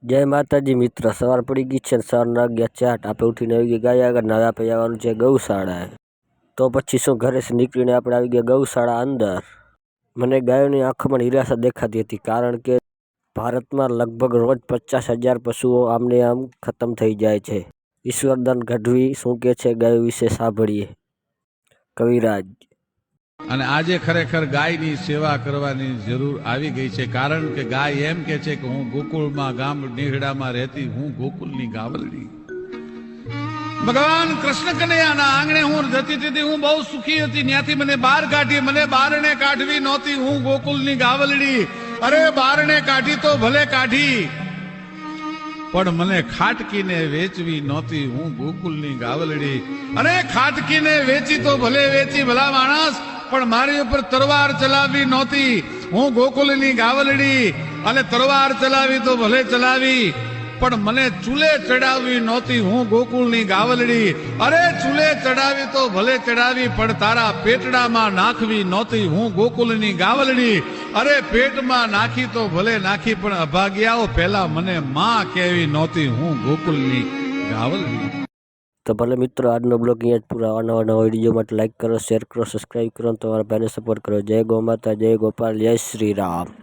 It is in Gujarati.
જય માતાજી મિત્ર, સવાર પડી ગઈ છે ને સવારના 11:04 આપણે ઉઠીને આવી ગયા ગાય આગળ. હવે આપણે આવવાનું છે ગૌશાળાએ. તો પછી શું, ઘરેથી નીકળીને આપણે આવી ગયા ગૌશાળા અંદર. મને ગાયોની આંખોમાં નિરાશા દેખાતી હતી, કારણ કે ભારતમાં લગભગ રોજ 50,000 પશુઓ આમને આમ ખતમ થઈ જાય છે. ઈશ્વરદાન ગઢવી શું કહે છે ગાયો વિશે, સાંભળીએ. કવિરાજ. અને આજે ખરેખર ગાયની સેવા કરવાની જરૂર આવી ગઈ છે, કારણ કે ગાય એમ કે છે કે હું ગોકુળમાં ગામ નેહડામાં રહેતી, હું ગોકુળની ગાવલડી. ભગવાન કૃષ્ણ કનૈયાના આંગણે હું જતી હતી, હું બહુ સુખી હતી. ત્યાંથી મને બહાર કાઢી, મને બારણે કાઢવી નહોતી, હું ગોકુળની ગાવલડી. અરે બારણે કાઢી તો ભલે કાઢી, પણ મને ખાટકીને વેચવી નહોતી, હું ગોકુળની ગાવલડી. અરે ખાટકીને વેચી તો ભલે વેચી ભલા માણસ, પણ મારી ઉપર તરવાર ચલાવવી નહોતી, હું ગોકુળની ગાવલડી. અને તરવાર ચલાવી તો ભલે ચલાવી, પણ મને ચૂલે ચડાવવી નહોતી, હું ગોકુળની ગાવલડી. અરે ચૂલે ચડાવી તો ભલે ચડાવી, પણ તારા પેટડામાં નાખવી નહોતી, હું ગોકુળની ગાવલડી. અરે પેટમાં નાખી તો ભલે નાખી, પણ અભાગ્યાઓ પહેલા મને માં કહેવી નહોતી, હું ગોકુળની ગાવલડી. તો ભલે મિત્રો, આજનો બ્લોગ અહીંયા જ પૂરો. નવા વિડીયો માટે લાઈક કરો, શેર કરો, સબસ્ક્રાઈબ કરો, તમારા ભાઈને સપોર્ટ કરો. જય ગૌ માતા, જય ગોપાલ, જય શ્રી રામ.